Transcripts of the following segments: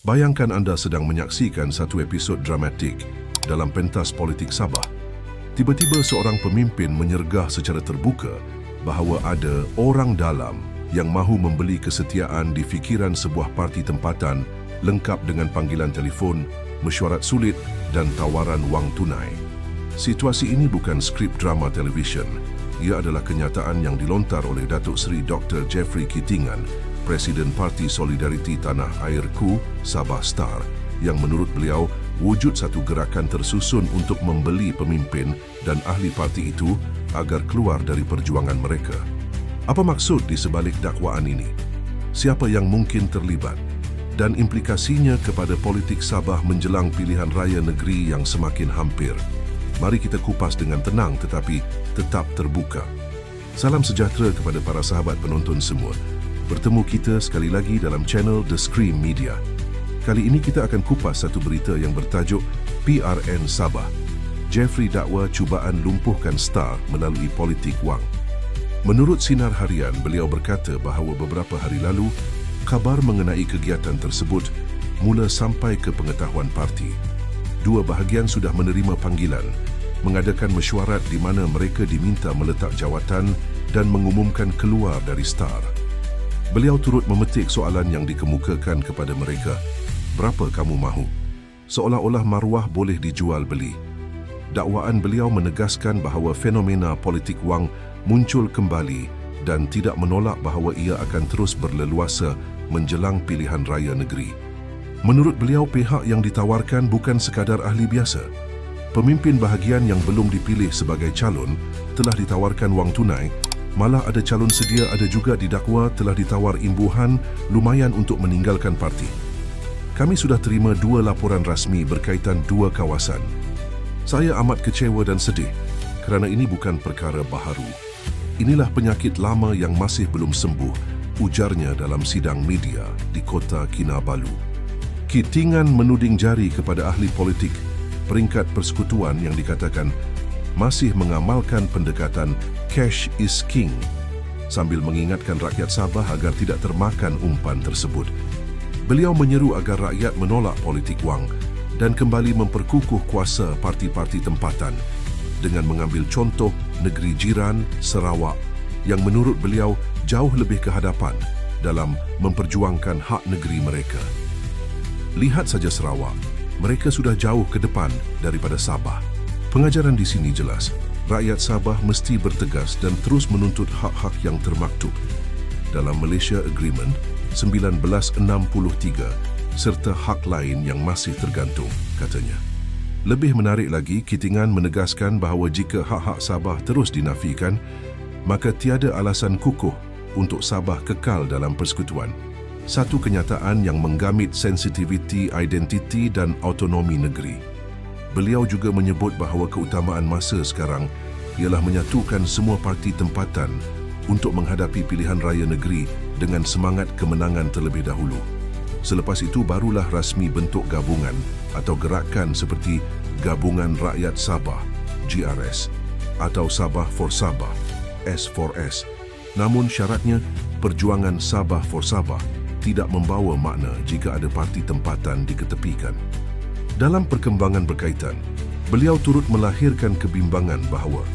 Bayangkan anda sedang menyaksikan satu episod dramatik dalam pentas politik Sabah. Tiba-tiba seorang pemimpin menyergah secara terbuka bahawa ada orang dalam yang mahu membeli kesetiaan di fikiran sebuah parti tempatan lengkap dengan panggilan telefon, mesyuarat sulit dan tawaran wang tunai. Situasi ini bukan skrip drama televisyen. Ia adalah kenyataan yang dilontar oleh Datuk Seri Dr. Jeffrey Kitingan, Presiden Parti Solidariti Tanah Airku Sabah Star, yang menurut beliau wujud satu gerakan tersusun untuk membeli pemimpin dan ahli parti itu agar keluar dari perjuangan mereka. Apa maksud di sebalik dakwaan ini? Siapa yang mungkin terlibat? Dan implikasinya kepada politik Sabah menjelang pilihan raya negeri yang semakin hampir. Mari kita kupas dengan tenang tetapi tetap terbuka. Salam sejahtera kepada para sahabat penonton semua. Bertemu kita sekali lagi dalam channel The Scream Media. Kali ini kita akan kupas satu berita yang bertajuk PRN Sabah. Jeffrey dakwa cubaan lumpuhkan Star melalui politik wang. Menurut Sinar Harian, beliau berkata bahawa beberapa hari lalu, kabar mengenai kegiatan tersebut mula sampai ke pengetahuan parti. Dua bahagian sudah menerima panggilan, mengadakan mesyuarat di mana mereka diminta meletak jawatan dan mengumumkan keluar dari Star. Beliau turut memetik soalan yang dikemukakan kepada mereka, berapa kamu mahu? Seolah-olah maruah boleh dijual beli. Dakwaan beliau menegaskan bahawa fenomena politik wang muncul kembali dan tidak menolak bahawa ia akan terus berleluasa menjelang pilihan raya negeri. Menurut beliau, pihak yang ditawarkan bukan sekadar ahli biasa. Pemimpin bahagian yang belum dipilih sebagai calon telah ditawarkan wang tunai, malah ada calon sedia ada juga didakwa telah ditawar imbuhan lumayan untuk meninggalkan parti. Kami sudah terima dua laporan rasmi berkaitan dua kawasan. Saya amat kecewa dan sedih kerana ini bukan perkara baharu. Inilah penyakit lama yang masih belum sembuh, ujarnya dalam sidang media di Kota Kinabalu. Kitingan menuding jari kepada ahli politik peringkat persekutuan yang dikatakan masih mengamalkan pendekatan cash is king sambil mengingatkan rakyat Sabah agar tidak termakan umpan tersebut. Beliau menyeru agar rakyat menolak politik wang dan kembali memperkukuh kuasa parti-parti tempatan dengan mengambil contoh negeri jiran Sarawak yang menurut beliau jauh lebih ke hadapan dalam memperjuangkan hak negeri mereka. Lihat saja Sarawak, mereka sudah jauh ke depan daripada Sabah. Pengajaran di sini jelas, rakyat Sabah mesti bertegas dan terus menuntut hak-hak yang termaktub dalam Malaysia Agreement 1963 serta hak lain yang masih tergantung, katanya. Lebih menarik lagi, Kitingan menegaskan bahawa jika hak-hak Sabah terus dinafikan, maka tiada alasan kukuh untuk Sabah kekal dalam persekutuan. Satu kenyataan yang menggamit sensitiviti, identiti dan autonomi negeri. Beliau juga menyebut bahawa keutamaan masa sekarang ialah menyatukan semua parti tempatan untuk menghadapi pilihan raya negeri dengan semangat kemenangan terlebih dahulu. Selepas itu barulah rasmi bentuk gabungan atau gerakan seperti Gabungan Rakyat Sabah, GRS, atau Sabah for Sabah, S4S. Namun syaratnya, perjuangan Sabah for Sabah tidak membawa makna jika ada parti tempatan diketepikan. Dalam perkembangan berkaitan, beliau turut melahirkan kebimbangan bahawa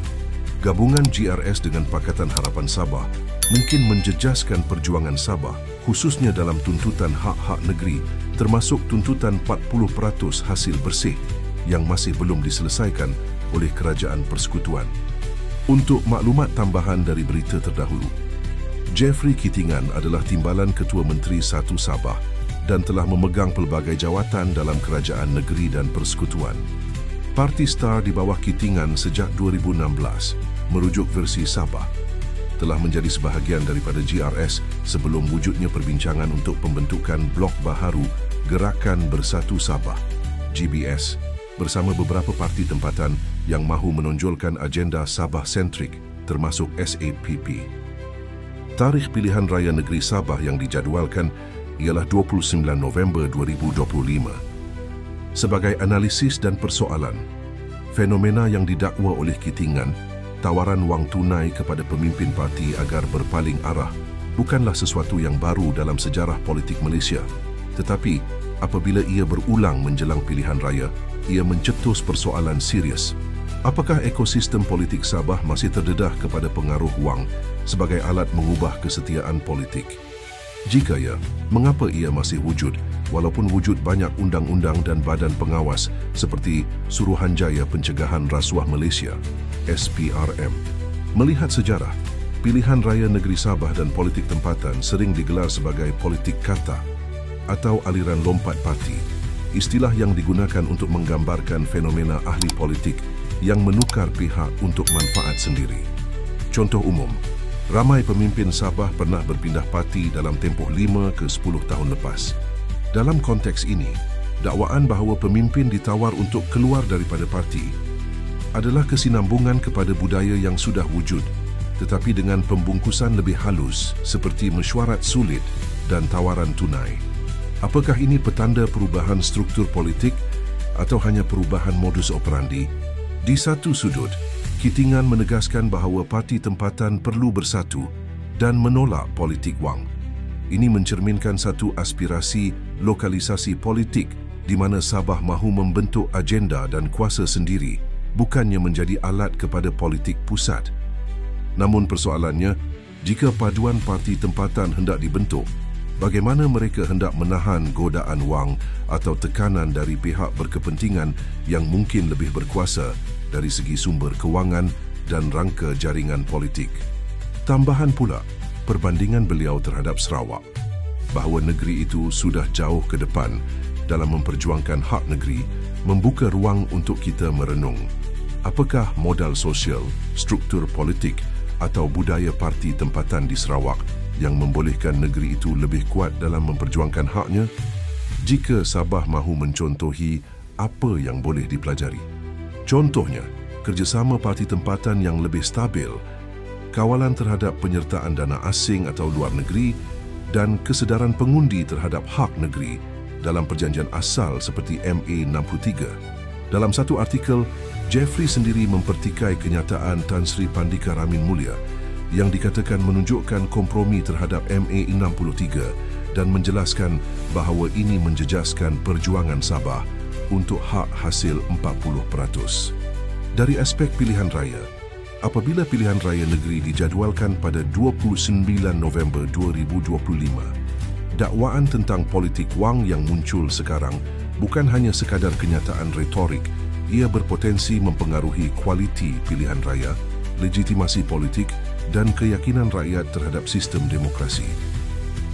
gabungan GRS dengan Pakatan Harapan Sabah mungkin menjejaskan perjuangan Sabah, khususnya dalam tuntutan hak-hak negeri, termasuk tuntutan 40% hasil bersih yang masih belum diselesaikan oleh Kerajaan Persekutuan. Untuk maklumat tambahan dari berita terdahulu, Jeffrey Kitingan adalah Timbalan Ketua Menteri 1 Sabah dan telah memegang pelbagai jawatan dalam kerajaan negeri dan persekutuan. Parti Star di bawah Kitingan sejak 2016, merujuk versi Sabah, telah menjadi sebahagian daripada GRS sebelum wujudnya perbincangan untuk pembentukan blok baharu Gerakan Bersatu Sabah, GBS, bersama beberapa parti tempatan yang mahu menonjolkan agenda Sabah-sentrik termasuk SAPP. Tarikh pilihan raya negeri Sabah yang dijadualkan ialah 29 November 2025. Sebagai analisis dan persoalan, fenomena yang didakwa oleh Kitingan, tawaran wang tunai kepada pemimpin parti agar berpaling arah, bukanlah sesuatu yang baru dalam sejarah politik Malaysia. Tetapi, apabila ia berulang menjelang pilihan raya, ia mencetus persoalan serius. Apakah ekosistem politik Sabah masih terdedah kepada pengaruh wang sebagai alat mengubah kesetiaan politik? Jika ya, mengapa ia masih wujud walaupun wujud banyak undang-undang dan badan pengawas seperti Suruhanjaya Pencegahan Rasuah Malaysia, SPRM? Melihat sejarah, pilihan raya negeri Sabah dan politik tempatan sering digelar sebagai politik kata atau aliran lompat parti, istilah yang digunakan untuk menggambarkan fenomena ahli politik yang menukar pihak untuk manfaat sendiri. Contoh umum, ramai pemimpin Sabah pernah berpindah parti dalam tempoh 5 ke 10 tahun lepas. Dalam konteks ini, dakwaan bahawa pemimpin ditawar untuk keluar daripada parti adalah kesinambungan kepada budaya yang sudah wujud, tetapi dengan pembungkusan lebih halus seperti mesyuarat sulit dan tawaran tunai. Apakah ini petanda perubahan struktur politik atau hanya perubahan modus operandi? Di satu sudut, Kitingan menegaskan bahawa parti tempatan perlu bersatu dan menolak politik wang. Ini mencerminkan satu aspirasi lokalisasi politik di mana Sabah mahu membentuk agenda dan kuasa sendiri, bukannya menjadi alat kepada politik pusat. Namun persoalannya, jika paduan parti tempatan hendak dibentuk, bagaimana mereka hendak menahan godaan wang atau tekanan dari pihak berkepentingan yang mungkin lebih berkuasa dari segi sumber kewangan dan rangka jaringan politik? Tambahan pula, perbandingan beliau terhadap Sarawak, bahawa negeri itu sudah jauh ke depan dalam memperjuangkan hak negeri, membuka ruang untuk kita merenung. Apakah modal sosial, struktur politik atau budaya parti tempatan di Sarawak yang membolehkan negeri itu lebih kuat dalam memperjuangkan haknya? Jika Sabah mahu mencontohi apa yang boleh dipelajari, contohnya, kerjasama parti tempatan yang lebih stabil, kawalan terhadap penyertaan dana asing atau luar negeri, dan kesedaran pengundi terhadap hak negeri dalam perjanjian asal seperti MA 63. Dalam satu artikel, Jeffrey sendiri mempertikai kenyataan Tan Sri Pandika Ramin Mulia yang dikatakan menunjukkan kompromi terhadap MA 63 dan menjelaskan bahawa ini menjejaskan perjuangan Sabah untuk hak hasil 40%. Dari aspek pilihan raya, apabila pilihan raya negeri dijadualkan pada 29 November 2025, dakwaan tentang politik wang yang muncul sekarang bukan hanya sekadar kenyataan retorik, ia berpotensi mempengaruhi kualiti pilihan raya, legitimasi politik dan keyakinan rakyat terhadap sistem demokrasi.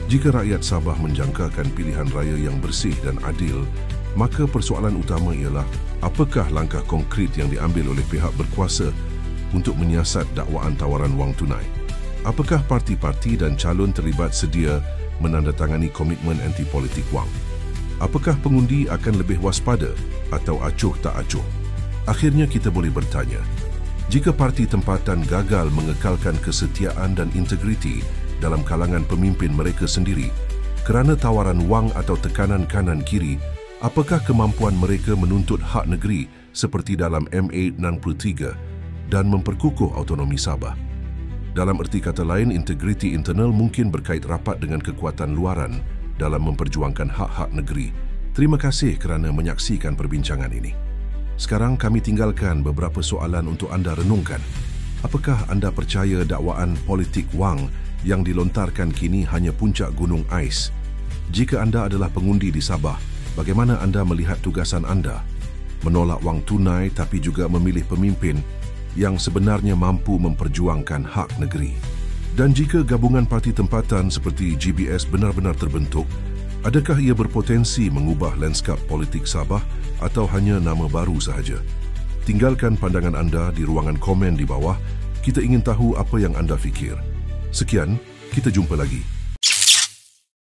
Jika rakyat Sabah menjangkakan pilihan raya yang bersih dan adil, maka persoalan utama ialah apakah langkah konkret yang diambil oleh pihak berkuasa untuk menyiasat dakwaan tawaran wang tunai? Apakah parti-parti dan calon terlibat sedia menandatangani komitmen anti politik wang? Apakah pengundi akan lebih waspada atau acuh tak acuh? Akhirnya kita boleh bertanya, jika parti tempatan gagal mengekalkan kesetiaan dan integriti dalam kalangan pemimpin mereka sendiri kerana tawaran wang atau tekanan kanan kiri, apakah kemampuan mereka menuntut hak negeri seperti dalam MA 63 dan memperkukuh autonomi Sabah? Dalam erti kata lain, integriti internal mungkin berkait rapat dengan kekuatan luaran dalam memperjuangkan hak-hak negeri. Terima kasih kerana menyaksikan perbincangan ini. Sekarang kami tinggalkan beberapa soalan untuk anda renungkan. Apakah anda percaya dakwaan politik wang yang dilontarkan kini hanya puncak gunung ais? Jika anda adalah pengundi di Sabah, bagaimana anda melihat tugasan anda? Menolak wang tunai tapi juga memilih pemimpin yang sebenarnya mampu memperjuangkan hak negeri. Dan jika gabungan parti tempatan seperti GBS benar-benar terbentuk, adakah ia berpotensi mengubah lanskap politik Sabah atau hanya nama baru sahaja? Tinggalkan pandangan anda di ruangan komen di bawah. Kita ingin tahu apa yang anda fikir. Sekian, kita jumpa lagi.